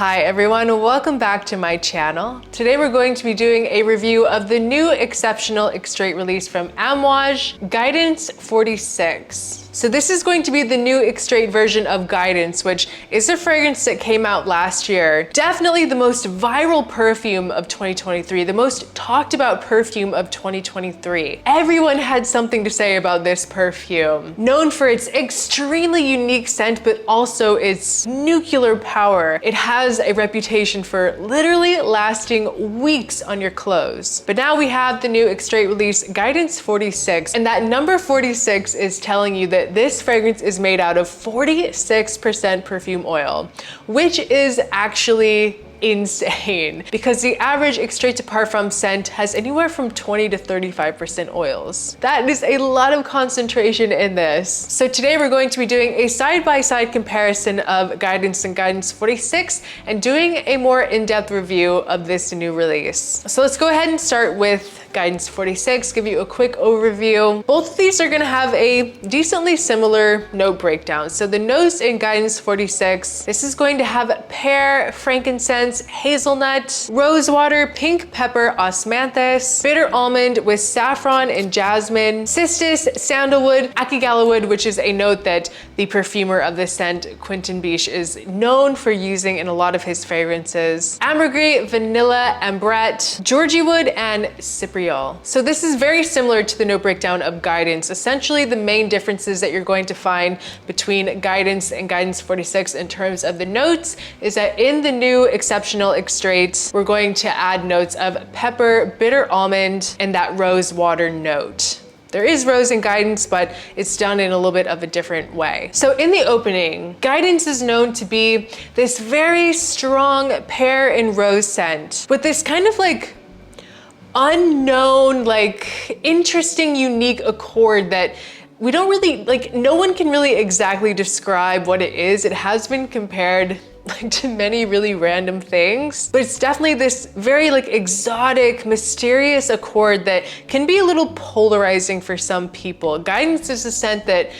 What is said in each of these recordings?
Hi everyone, welcome back to my channel. Today we're going to be doing a review of the new exceptional extrait release from AMOUAGE, Guidance 46. So this is going to be the new extrait version of Guidance, which is a fragrance that came out last year. Definitely the most viral perfume of 2023, the most talked about perfume of 2023. Everyone had something to say about this perfume. Known for its extremely unique scent, but also its nuclear power. It has a reputation for literally lasting weeks on your clothes. But now we have the new extrait release, Guidance 46, and that number 46 is telling you that this fragrance is made out of 46% perfume oil, which is actually insane because the average extrait de parfum scent has anywhere from 20 to 35% oils. That is a lot of concentration in this. So today we're going to be doing a side-by-side comparison of Guidance and Guidance 46 and doing a more in-depth review of this new release. So let's go ahead and start with Guidance 46, give you a quick overview. Both of these are gonna have a decently similar note breakdown. So the notes in Guidance 46, this is going to have pear, frankincense, hazelnut, rosewater, pink pepper, osmanthus, bitter almond with saffron and jasmine, cistus, sandalwood, akigalawood, which is a note that the perfumer of the scent, Quentin Biche, is known for using in a lot of his fragrances, ambergris, vanilla, ambrette, georgie wood, and cypriol. So this is very similar to the note breakdown of Guidance. Essentially, the main differences that you're going to find between Guidance and Guidance 46 in terms of the notes is that in the new exceptional extraits, we're going to add notes of pepper, bitter almond, and that rose water note. There is rose in Guidance, but it's done in a little bit of a different way. So in the opening, Guidance is known to be this very strong pear and rose scent with this kind of like unknown, like interesting, unique accord that we don't really, like no one can really exactly describe what it is. It has been compared like to many really random things, but it's definitely this very like exotic, mysterious accord that can be a little polarizing for some people. Guidance is a scent that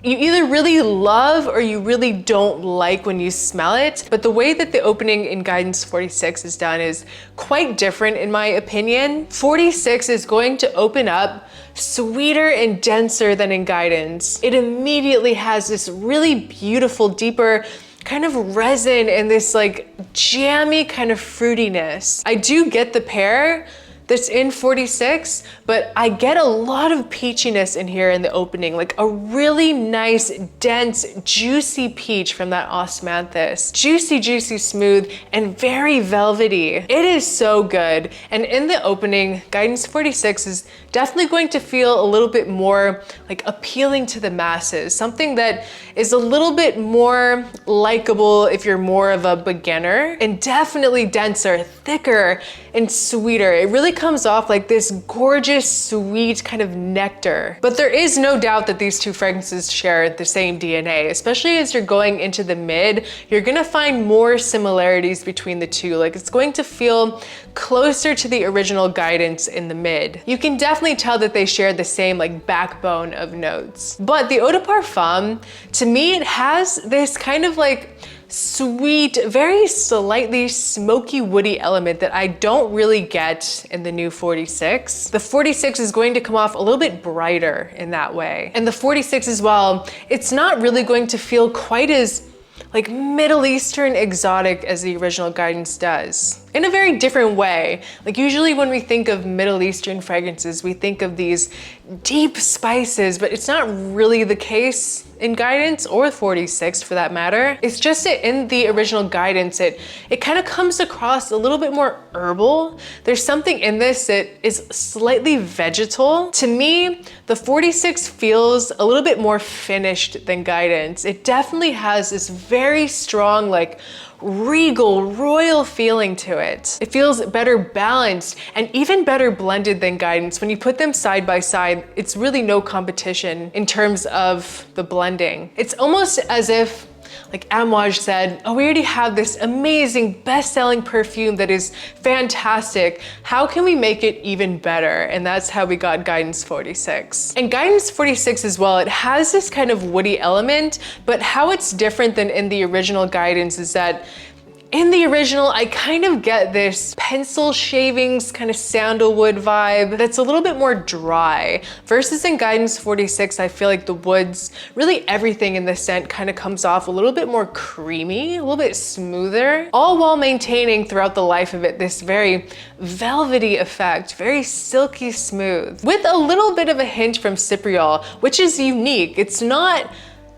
you either really love or you really don't like when you smell it. But the way that the opening in Guidance 46 is done is quite different in my opinion. 46 is going to open up sweeter and denser than in Guidance. It immediately has this really beautiful, deeper kind of resin and this like jammy kind of fruitiness. I do get the pear that's in 46, but I get a lot of peachiness in here in the opening, like a really nice, dense, juicy peach from that osmanthus. Juicy, juicy, smooth, and very velvety. It is so good. And in the opening, Guidance 46 is definitely going to feel a little bit more like appealing to the masses, something that is a little bit more likable if you're more of a beginner, and definitely denser, thicker, and sweeter. It really comes off like this gorgeous, sweet kind of nectar. But there is no doubt that these two fragrances share the same DNA, especially as you're going into the mid, you're gonna find more similarities between the two. Like it's going to feel closer to the original Guidance in the mid. You can definitely tell that they share the same like backbone of notes. But the eau de parfum, to me, it has this kind of like sweet, very slightly smoky, woody element that I don't really get in the new 46. The 46 is going to come off a little bit brighter in that way. And the 46 as well, it's not really going to feel quite as like Middle Eastern exotic as the original Guidance does, in a very different way. Like usually when we think of Middle Eastern fragrances, we think of these deep spices, but it's not really the case in Guidance or 46 for that matter. It's just that in the original Guidance, it kind of comes across a little bit more herbal. There's something in this that is slightly vegetal. To me, the 46 feels a little bit more finished than Guidance. It definitely has this very strong, like regal, royal feeling to it. It feels better balanced and even better blended than Guidance. When you put them side by side, it's really no competition in terms of the blending. It's almost as if like AMOUAGE said, oh, we already have this amazing best-selling perfume that is fantastic. How can we make it even better? And that's how we got Guidance 46. And Guidance 46 as well, it has this kind of woody element, but how it's different than in the original Guidance is that In the original, I kind of get this pencil shavings kind of sandalwood vibe that's a little bit more dry. Versus in Guidance 46, I feel like the woods, really everything in the scent kind of comes off a little bit more creamy, a little bit smoother, all while maintaining throughout the life of it this very velvety effect, very silky smooth, with a little bit of a hint from Cypriol, which is unique. It's not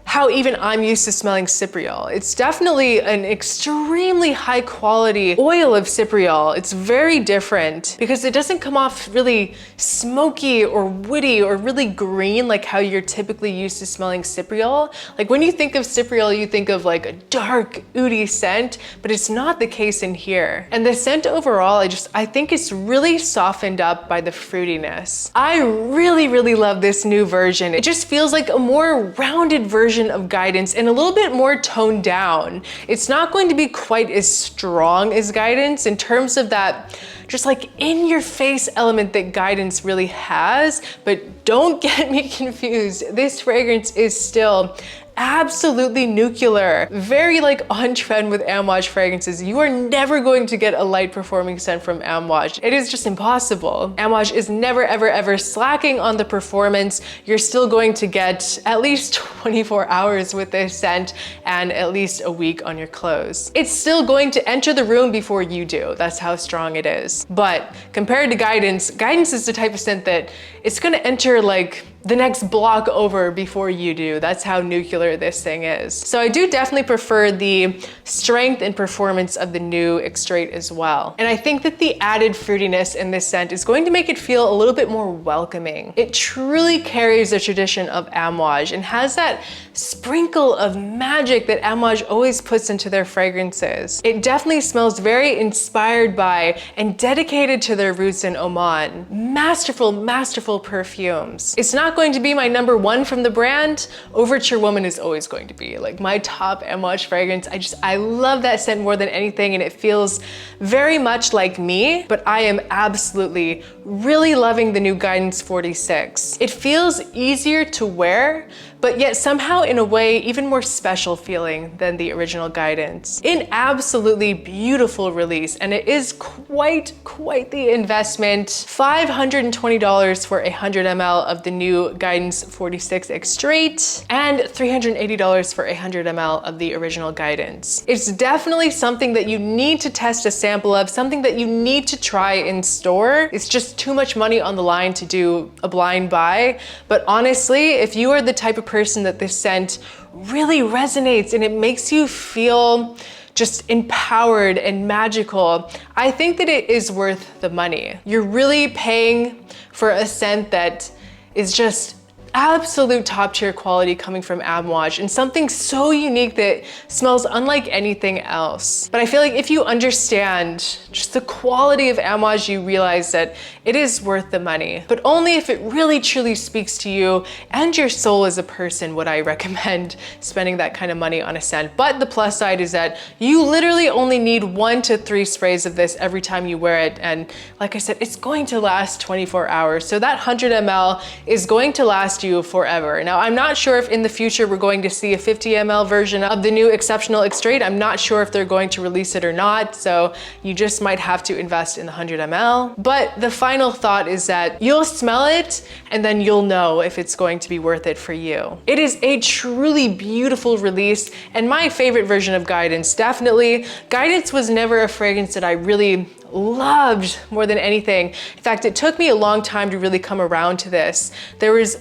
how even I'm used to smelling Cypriol. It's definitely an extremely high quality oil of Cypriol. It's very different because it doesn't come off really smoky or woody or really green like how you're typically used to smelling Cypriol. Like when you think of Cypriol, you think of like a dark, oody scent, but it's not the case in here. And the scent overall, I think it's really softened up by the fruitiness. I really, really love this new version. It just feels like a more rounded version of Guidance and a little bit more toned down. It's not going to be quite as strong as Guidance in terms of that just like in your face element that Guidance really has, but don't get me confused. This fragrance is still absolutely nuclear, very like on trend with AMOUAGE fragrances. You are never going to get a light performing scent from AMOUAGE. It is just impossible. AMOUAGE is never, ever, ever slacking on the performance. You're still going to get at least 24 hours with this scent and at least a week on your clothes. It's still going to enter the room before you do. That's how strong it is. But compared to Guidance, Guidance is the type of scent that it's gonna enter like the next block over before you do. That's how nuclear this thing is. So I do definitely prefer the strength and performance of the new Extrait as well. And I think that the added fruitiness in this scent is going to make it feel a little bit more welcoming. It truly carries the tradition of AMOUAGE and has that sprinkle of magic that AMOUAGE always puts into their fragrances. It definitely smells very inspired by and dedicated to their roots in Oman. Masterful, masterful perfumes. It's not going to be my number one from the brand. Overture Woman is always going to be like my top AMOUAGE fragrance. I love that scent more than anything, and it feels very much like me, but I am absolutely really loving the new Guidance 46. It feels easier to wear, but yet somehow in a way even more special feeling than the original Guidance. An absolutely beautiful release, and it is quite the investment. $520 for 100 ml of the new Guidance 46 Extrait and $380 for 100 ml of the original Guidance. It's definitely something that you need to test a sample of, something that you need to try in store. It's just too much money on the line to do a blind buy. But honestly, if you are the type of person that this scent really resonates and it makes you feel just empowered and magical, I think that it is worth the money. You're really paying for a scent that is just absolute top tier quality coming from AMOUAGE and something so unique that smells unlike anything else. But I feel like if you understand just the quality of AMOUAGE, you realize that it is worth the money, but only if it really truly speaks to you and your soul as a person would I recommend spending that kind of money on a scent. But the plus side is that you literally only need 1 to 3 sprays of this every time you wear it. And like I said, it's going to last 24 hours. So that 100 ml is going to last you forever. Now, I'm not sure if in the future we're going to see a 50 ml version of the new Exceptional Extrait. I'm not sure if they're going to release it or not. So you just might have to invest in the 100 ml. But the final thought is that you'll smell it and then you'll know if it's going to be worth it for you. It is a truly beautiful release and my favorite version of Guidance. Definitely, Guidance was never a fragrance that I really loved more than anything. In fact, it took me a long time to really come around to this. There was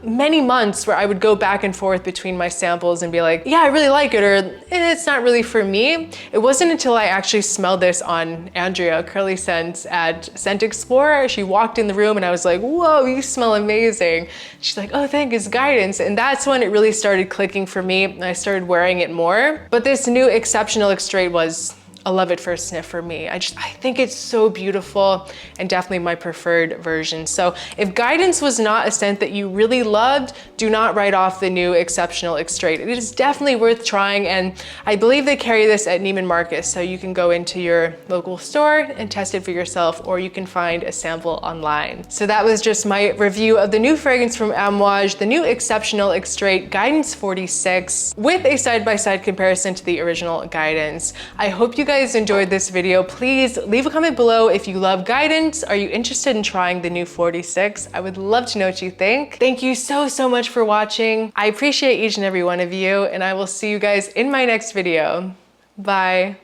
many months where I would go back and forth between my samples and be like, yeah, I really like it, or it's not really for me. It wasn't until I actually smelled this on Andrea Curly Scents at Scent Explorer. She walked in the room and I was like, whoa, you smell amazing. She's like, oh, thank you, it's Guidance. And that's when it really started clicking for me and I started wearing it more. But this new Exceptional Extrait was a love at first sniff for me. I think it's so beautiful and definitely my preferred version. So if Guidance was not a scent that you really loved, do not write off the new Exceptional Extrait. It is definitely worth trying, and I believe they carry this at Neiman Marcus, so you can go into your local store and test it for yourself, or you can find a sample online. So that was just my review of the new fragrance from AMOUAGE, the new Exceptional Extrait Guidance 46, with a side-by-side comparison to the original Guidance. I hope you guys enjoyed this video. Please leave a comment below if you love Guidance. Are you interested in trying the new 46? I would love to know what you think. Thank you so much for watching. I appreciate each and every one of you, and I will see you guys in my next video. Bye.